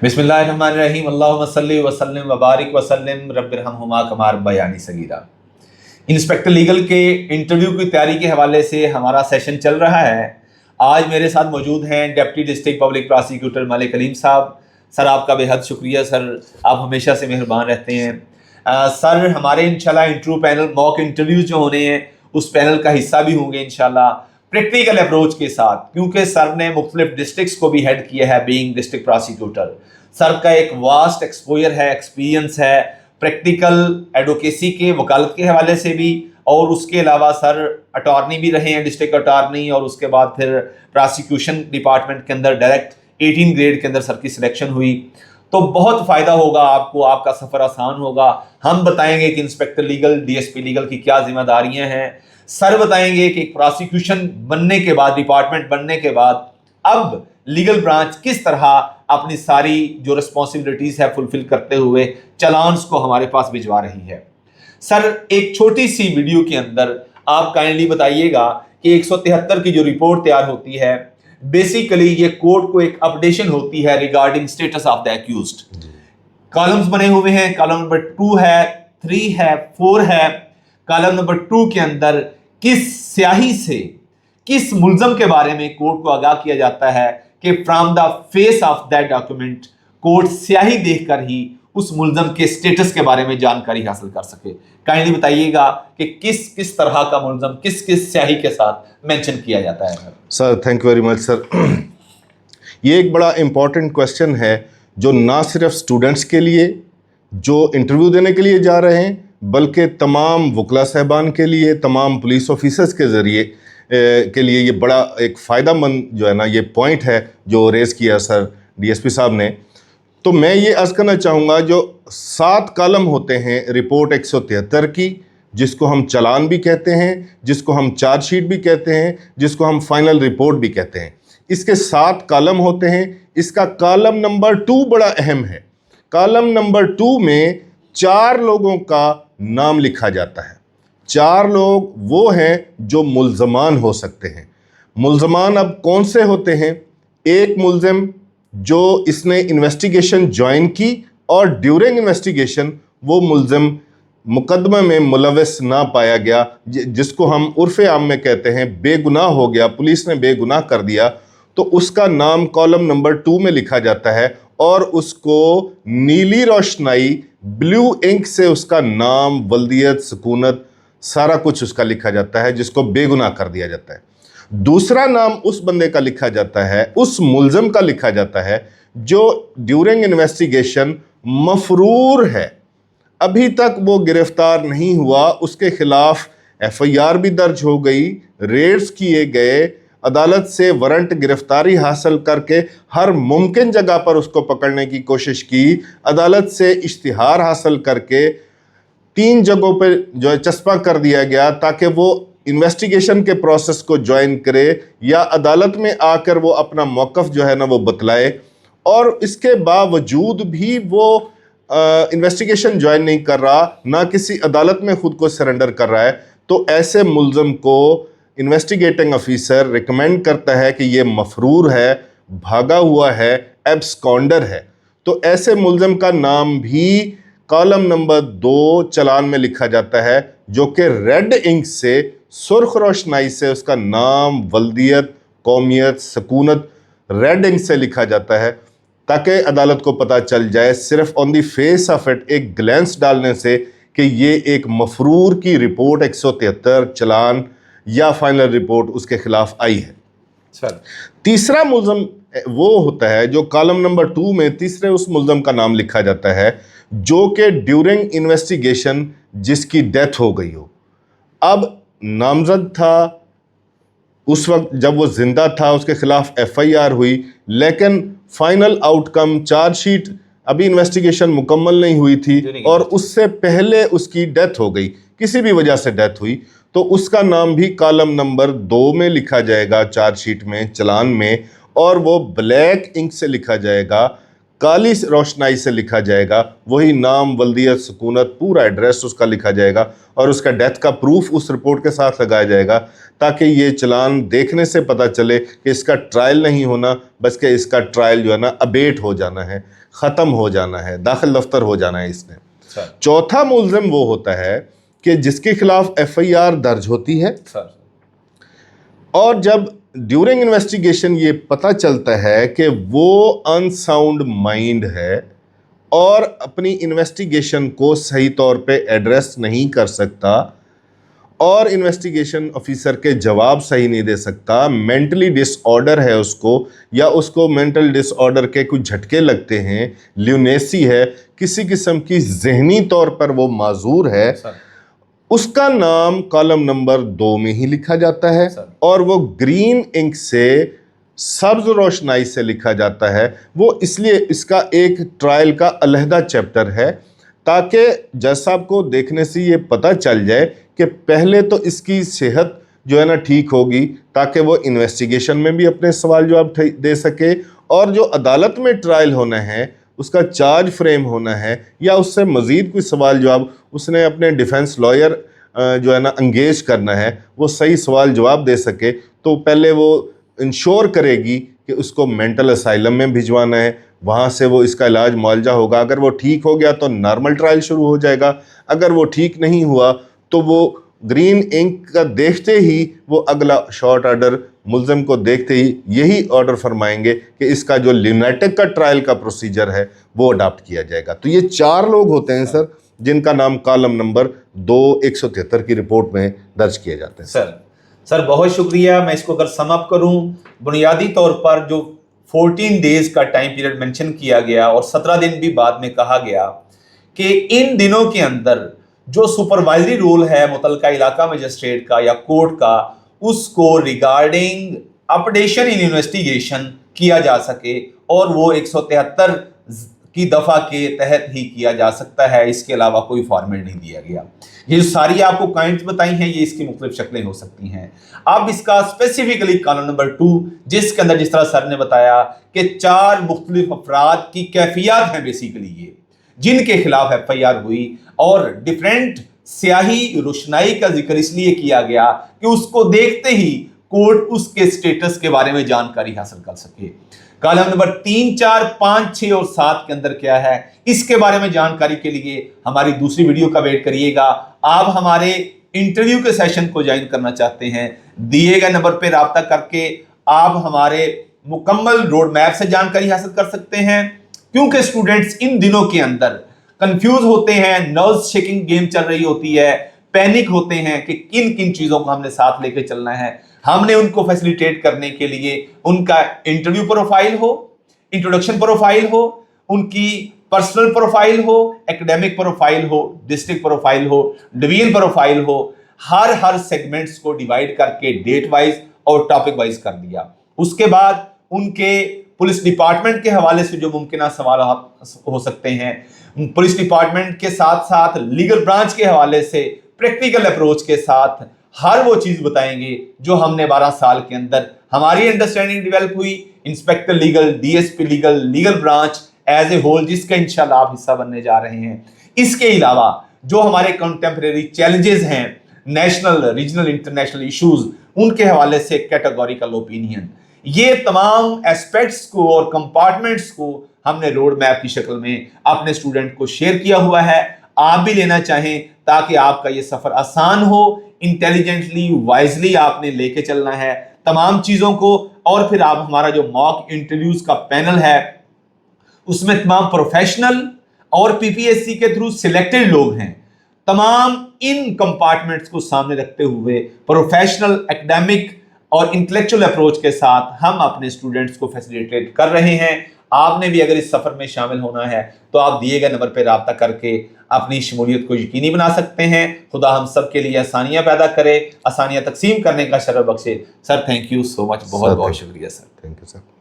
बिस्मिल्लाहिर्रहमानिर्रहीम अल्लाहुम्मा सल्ली व सल्लिम व बारिक व सल्लिम रब्बिरहम्हुमा कमा रब्बयानी सगीरा। इंस्पेक्टर लीगल के इंटरव्यू की तैयारी के हवाले से हमारा सेशन चल रहा है। आज मेरे साथ मौजूद हैं deputy district public prosecutor Malik Kaleem साहब। सर आपका बेहद शुक्रिया सर, आप हमेशा से मेहरबान रहते हैं। सर हमारे इंशाल्लाह इंटरव्यू पैनल मॉक इंटरव्यूज जो होने हैं उस पैनल का हिस्सा भी होंगे इंशाल्लाह प्रैक्टिकल अप्रोच के साथ, क्योंकि सर ने मुख्तलिफ डिस्ट्रिक्ट्स को भी हेड किया है बीइंग डिस्ट्रिक्ट प्रोसिक्यूटर। सर का एक वास्ट एक्सपोजर है, एक्सपीरियंस है प्रैक्टिकल एडवोकेसी के वकालत के हवाले से भी, और उसके अलावा सर अटॉर्नी भी रहे हैं, डिस्ट्रिक्ट अटॉर्नी, और उसके बाद फिर प्रोसिक्यूशन डिपार्टमेंट के अंदर डायरेक्ट 18 ग्रेड के अंदर सर की सिलेक्शन हुई। तो बहुत फ़ायदा होगा आपको, आपका सफ़र आसान होगा। हम बताएंगे कि इंस्पेक्टर लीगल डीएसपी लीगल की क्या जिम्मेदारियां हैं। सर बताएंगे कि प्रोसिक्यूशन बनने के बाद, डिपार्टमेंट बनने के बाद अब लीगल ब्रांच किस तरह अपनी सारी जो रिस्पॉन्सिबिलिटीज़ है फुलफिल करते हुए चलान्स को हमारे पास भिजवा रही है। सर एक छोटी सी वीडियो के अंदर आप काइंडली बताइएगा कि 173 की जो रिपोर्ट तैयार होती है, बेसिकली ये कोर्ट को एक अपडेशन होती है regarding status of the accused. Columns बने हुए हैं, कॉलम नंबर 2 है, 3 है, 4 है। कॉलम नंबर 2 के अंदर किस स्याही से किस मुल्ज़म के बारे में कोर्ट को आगाह किया जाता है कि from the face of that document court स्याही देखकर ही उस मुल्ज़म के स्टेटस के बारे में जानकारी हासिल कर सके। काइंडली बताइएगा कि किस किस तरह का मुल्ज़म किस किस स्याही के साथ मेंशन किया जाता है। Sir thank you very much sir. ये एक बड़ा इम्पॉर्टेंट क्वेश्चन है जो ना सिर्फ स्टूडेंट्स के लिए जो इंटरव्यू देने के लिए जा रहे हैं, बल्कि तमाम वकला साहबान के लिए, तमाम पुलिस ऑफिसर्स के ज़रिए के लिए ये बड़ा एक फ़ायदामंद जो है ना ये पॉइंट है जो रेज़ किया सर डीएसपी साहब ने। तो मैं ये अर्ज़ करना चाहूँगा, जो 7 कॉलम होते हैं रिपोर्ट 173 की, जिसको हम चालान भी कहते हैं, जिसको हम चार्जशीट भी कहते हैं, जिसको हम फाइनल रिपोर्ट भी कहते हैं, इसके 7 कॉलम होते हैं। इसका कॉलम नंबर 2 बड़ा अहम है। कॉलम नंबर 2 में 4 लोगों का नाम लिखा जाता है। 4 लोग वो हैं जो मुल्ज़मान हो सकते हैं। मुल्ज़मान अब कौन से होते हैं? एक मुल्ज़म जो इसने इन्वेस्टिगेशन ज्वाइन की और ड्यूरिंग इन्वेस्टिगेशन वो मुल्ज़म मुकदमे में मुलविस ना पाया गया, जिसको हम उर्फ़ आम में कहते हैं बेगुनाह हो गया, पुलिस ने बेगुनाह कर दिया, तो उसका नाम कॉलम नंबर 2 में लिखा जाता है और उसको नीली रोशनाई ब्लू इंक से उसका नाम, वल्दियत, सुकूनत, सारा कुछ उसका लिखा जाता है, जिसको बेगुनाह कर दिया जाता है। दूसरा नाम उस बंदे का लिखा जाता है, उस मुल्ज़म का लिखा जाता है जो ड्यूरिंग इन्वेस्टिगेशन मफरूर है, अभी तक वो गिरफ्तार नहीं हुआ, उसके खिलाफ एफआईआर भी दर्ज हो गई, रेड्स किए गए, अदालत से वारंट गिरफ्तारी हासिल करके हर मुमकिन जगह पर उसको पकड़ने की कोशिश की, अदालत से इश्तिहार हासिल करके 3 जगहों पर जो है चस्पा कर दिया गया ताकि वो इन्वेस्टिगेशन के प्रोसेस को ज्वाइन करे या अदालत में आकर वो अपना मौक़िफ़ जो है ना वो बतलाए, और इसके बावजूद भी वो इन्वेस्टिगेशन ज्वाइन नहीं कर रहा, ना किसी अदालत में ख़ुद को सरेंडर कर रहा है। तो ऐसे मुल्ज़म को इन्वेस्टिगेटिंग ऑफिसर रिकमेंड करता है कि ये मफरूर है, भागा हुआ है, एब्सकॉन्डर है। तो ऐसे मुल्ज़म का नाम भी कॉलम नंबर 2 चालान में लिखा जाता है, जो कि रेड इंक से, सुर्ख रोशनाई से उसका नाम, वल्दियत, कौमियत, सकूनत रेड इंक से लिखा जाता है, ताकि अदालत को पता चल जाए सिर्फ on the face of it, एक ग्लैंस डालने से, कि ये एक मफरूर की रिपोर्ट 173 चालान या फाइनल रिपोर्ट उसके खिलाफ आई है। सर तीसरा मुल्ज़म वो होता है जो कॉलम नंबर 2 में तीसरे उस मुल्ज़म का नाम लिखा जाता है जो कि ड्यूरिंग इन्वेस्टिगेशन जिसकी डेथ हो गई हो। अब नामजद था उस वक्त जब वो ज़िंदा था, उसके खिलाफ एफआईआर हुई, लेकिन फाइनल आउटकम चार्जशीट अभी इन्वेस्टिगेशन मुकम्मल नहीं हुई थी और उससे पहले उसकी डेथ हो गई, किसी भी वजह से डेथ हुई, तो उसका नाम भी कॉलम नंबर 2 में लिखा जाएगा चार्जशीट में, चालान में, और वो ब्लैक इंक से लिखा जाएगा। काली रोशनाई से लिखा जाएगा, वही नाम, वल्दियत, सुकूनत, पूरा एड्रेस उसका लिखा जाएगा और उसका डेथ का प्रूफ उस रिपोर्ट के साथ लगाया जाएगा, ताकि ये चलान देखने से पता चले कि इसका ट्रायल नहीं होना, बस कि इसका ट्रायल जो है ना अबेट हो जाना है, ख़त्म हो जाना है, दाखिल दफ्तर हो जाना है इसने। चौथा मुल्ज़िम वो होता है कि जिसके खिलाफ FIR दर्ज होती है और जब ड्यूरिंग इन्वेस्टिगेशन ये पता चलता है कि वो अनसाउंड माइंड है और अपनी इन्वेस्टिगेशन को सही तौर पे एड्रेस नहीं कर सकता और इन्वेस्टिगेशन ऑफिसर के जवाब सही नहीं दे सकता, मेंटली डिसऑर्डर है उसको, या उसको मेंटल डिसऑर्डर के कुछ झटके लगते हैं, ल्यूनेसी है, किसी किस्म की जहनी तौर पर वो माजूर है, उसका नाम कॉलम नंबर 2 में ही लिखा जाता है और वो ग्रीन इंक से सब्ज रोशनाई से लिखा जाता है। वो इसलिए इसका एक ट्रायल का अलहदा चैप्टर है ताकि जज साहब को देखने से ये पता चल जाए कि पहले तो इसकी सेहत जो है ना ठीक होगी ताकि वो इन्वेस्टिगेशन में भी अपने सवाल जवाब दे सके, और जो अदालत में ट्रायल होना है उसका चार्ज फ्रेम होना है या उससे मज़ीद कोई सवाल जवाब उसने अपने डिफेंस लॉयर जो है ना अंगेज करना है, वो सही सवाल जवाब दे सके, तो पहले वो इंश्योर करेगी कि उसको मेंटल असाइलम में भिजवाना है, वहाँ से वो इसका इलाज मुआवजा होगा। अगर वो ठीक हो गया तो नॉर्मल ट्रायल शुरू हो जाएगा, अगर वो ठीक नहीं हुआ तो वो ग्रीन इंक का देखते ही वो अगला शॉर्ट ऑर्डर मुल्ज़िम को देखते ही यही ऑर्डर फरमाएंगे कि इसका जो लिनेटिक का ट्रायल का प्रोसीजर है वो अडॉप्ट किया जाएगा। तो ये 4 लोग होते हैं सर जिनका नाम कॉलम नंबर 2/173 की रिपोर्ट में दर्ज किए जाते हैं। सर बहुत शुक्रिया। मैं इसको अगर सम अप करूं, बुनियादी तौर पर जो 14 डेज का टाइम पीरियड मेंशन किया गया और 17 दिन भी बाद में कहा गया कि इन दिनों के अंदर जो सुपरवाइजरी रोल है मुतलका इलाका मजिस्ट्रेट का या कोर्ट का, उसको रिगार्डिंग अपडेशन इन इन्वेस्टिगेशन किया जा सके और वो 173 की दफ़ा के तहत ही किया जा सकता है, इसके अलावा कोई फॉर्मेट नहीं दिया गया। ये जो सारी आपको पॉइंट्स बताई हैं ये इसकी मुख्तलिफ शक्लें हो सकती हैं। अब इसका स्पेसिफिकली कॉलम नंबर 2 जिसके अंदर जिस तरह सर ने बताया कि 4 मुख्तलिफ अफराद की कैफियत हैं बेसिकली ये जिनके खिलाफ FIR हुई, और डिफरेंट स्याही रोशनाई का जिक्र इसलिए किया गया कि उसको देखते ही कोर्ट उसके स्टेटस के बारे में जानकारी हासिल कर सके। कॉलम नंबर 3, 4, 5, 6 और 7 के अंदर क्या है इसके बारे में जानकारी के लिए हमारी दूसरी वीडियो का वेट करिएगा। आप हमारे इंटरव्यू के सेशन को ज्वाइन करना चाहते हैं, दिए गए नंबर पर राब्ता करके आप हमारे मुकम्मल रोड मैप से जानकारी हासिल कर सकते हैं, क्योंकि स्टूडेंट्स इन दिनों के अंदर कंफ्यूज होते हैं, नर्व्स शेकिंग गेम चल रही होती है, पैनिक होते हैं कि किन किन चीजों को हमने साथ लेके चलना है। हमने उनको फैसिलिटेट करने के लिए उनका इंटरव्यू प्रोफाइल हो, इंट्रोडक्शन प्रोफाइल हो, उनकी पर्सनल प्रोफाइल हो, एकेडमिक प्रोफाइल हो, डिस्ट्रिक्ट प्रोफाइल हो, डिवीजन प्रोफाइल हो, हर सेगमेंट्स को डिवाइड करके डेट वाइज और टॉपिक वाइज कर दिया। उसके बाद उनके पुलिस डिपार्टमेंट के हवाले से जो मुमकिन सवाल हो सकते हैं, पुलिस डिपार्टमेंट के साथ साथ लीगल ब्रांच के हवाले से प्रैक्टिकल अप्रोच के साथ हर वो चीज बताएंगे जो हमने 12 साल के अंदर हमारी अंडरस्टैंडिंग डेवलप हुई, inspector legal, DSP legal, legal branch as a whole, जिसका इंशाल्लाह आप हिस्सा बनने जा रहे हैं। इसके अलावा जो हमारे कंटेम्प्रेरी चैलेंजेस हैं, नेशनल, रीजनल, इंटरनेशनल इश्यूज, उनके हवाले से कैटेगोरिकल ओपिनियन, ये तमाम एस्पेक्ट्स को और कंपार्टमेंट्स को हमने रोड मैप की शक्ल में अपने स्टूडेंट को शेयर किया हुआ है। आप भी लेना चाहें ताकि आपका ये सफर आसान हो, इंटेलिजेंटली, वाइजली आपने लेके चलना है तमाम चीजों को। और फिर आप हमारा जो मॉक इंटरव्यूज का पैनल है उसमें तमाम प्रोफेशनल और PPSC के थ्रू सिलेक्टेड लोग हैं। तमाम इन कंपार्टमेंट्स को सामने रखते हुए प्रोफेशनल, एकेडमिक और इंटेलेक्चुअल अप्रोच के साथ हम अपने स्टूडेंट्स को फैसिलिटेट कर रहे हैं। आपने भी अगर इस सफर में शामिल होना है तो आप दिए गए नंबर पर राब्ता करके अपनी शमूलियत को यकीनी बना सकते हैं। खुदा हम सब के लिए आसानियां पैदा करे, आसानियां तकसीम करने का शरफ बख्शे। Sir thank you so much, बहुत बहुत शुक्रिया सर। Thank you sir.